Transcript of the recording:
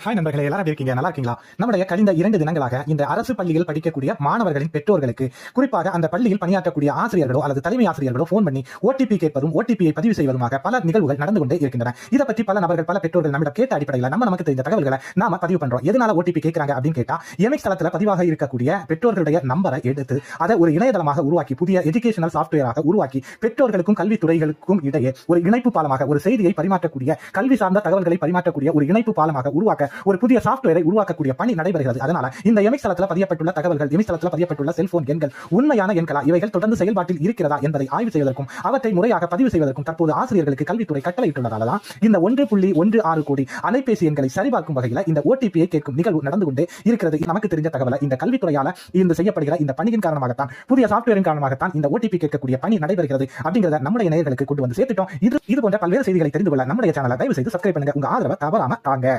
Hi நண்பர்களே, எல்லாரும் எப்படி இருக்கீங்க? நல்லா இருக்கீங்களா? நம்முடைய கழிந்த 2 தினங்களாக இந்த அரசு பள்ளியில் படிக்கக்கூடிய மாணவர்களின் பெற்றோர்களுக்கு, குறிப்பாக அந்த பள்ளியில் பணியாற்றக்கூடிய ஆசிரியர்களோ அல்லது தலைமை ஆசிரியர்களோ போன் பண்ணி ஓடிபி கேட்பதும் ஓடிபியை பதிவு செய்வதுமாக பல நிகழ்வுகள் நடந்து கொண்டே இருக்கின்றன. இதை பற்றி பல நபர்கள், பல பெற்றோர்கள் நம்மிடம் கேட்ட அடிப்படையில் நமக்கு தெரிந்த தகவல்களை நாம பதிவு பண்றோம். எதனால ஓடிபி கேட்கறாங்க அப்படின்னு கேட்டா, எம்எக்ஸ் தளத்தில் பதிவாக இருக்கக்கூடிய பெற்றோர்களுடைய நம்பரை எடுத்து அதை ஒரு இணையதளமாக உருவாக்கி, புதிய எஜுகேஷனல் சாப்ட்வேராக உருவாக்கி, பெற்றோர்களுக்கும் கல்வித்துறைகளுக்கும் இடையே ஒரு இணைப்பு பாலமாக, ஒரு செய்தியை பரிமாற்றக்கூடிய, கல்வி சார்ந்த தகவல்களை பரிமாற்றக்கூடிய ஒரு இணைப்பு பாலமாக உருவாக்க ஒரு புதிய சாப்ட்வேரை உருவாக்கக்கூடிய பணி நடைபெறுகிறது. அதனால இந்த எம்எக்ஸ் தளத்தில் பதியப்பட்டுள்ள தகவல்கள், எம்எக்ஸ் தளத்தில் பதியப்பட்டுள்ள செல்போன் எண்கள் உண்மையான எண்களா, இவைகள் தொடர்ந்து செயல்பாட்டில் இருக்கிறதா என்பதை ஆய்வு செய்வதற்கும் அவற்றை முறையாக பதிவு செய்வதற்கும் தற்போது ஆசிரியர்களுக்கு கல்வித்துறை கட்டளையிட்டுள்ளதால தான் இந்த 1.16 கோடி அலைபேசி எண்களை சரிபார்க்கும் வகையில் இந்த ஓடிபியை கேட்கும் நிகழ்வு நடந்து கொண்டே இருக்கிறது. நமக்கு தெரிஞ்ச தகவலை இந்த கல்வித்துறையால இந்த செய்யப்படுகிற இந்த பணியின் காரணமாகத்தான், புதிய சாப்ட்வேரின் காரணமாகத்தான் இந்த ஓடிபி கேட்கக்கூடிய பணி நடைபெறுகிறது அப்படிங்கிறத நம்முடைய நேயர்களுக்கு கொண்டு வந்து சேர்த்துட்டோம். இது போன்ற பல்வேறு செய்திகளை தெரிந்து கொள்ள நம்முடைய சேனலை தயவு செய்து சப்ஸ்கிரைப் பண்ணுங்க. உங்க ஆதரவை தவறாம தாங்க.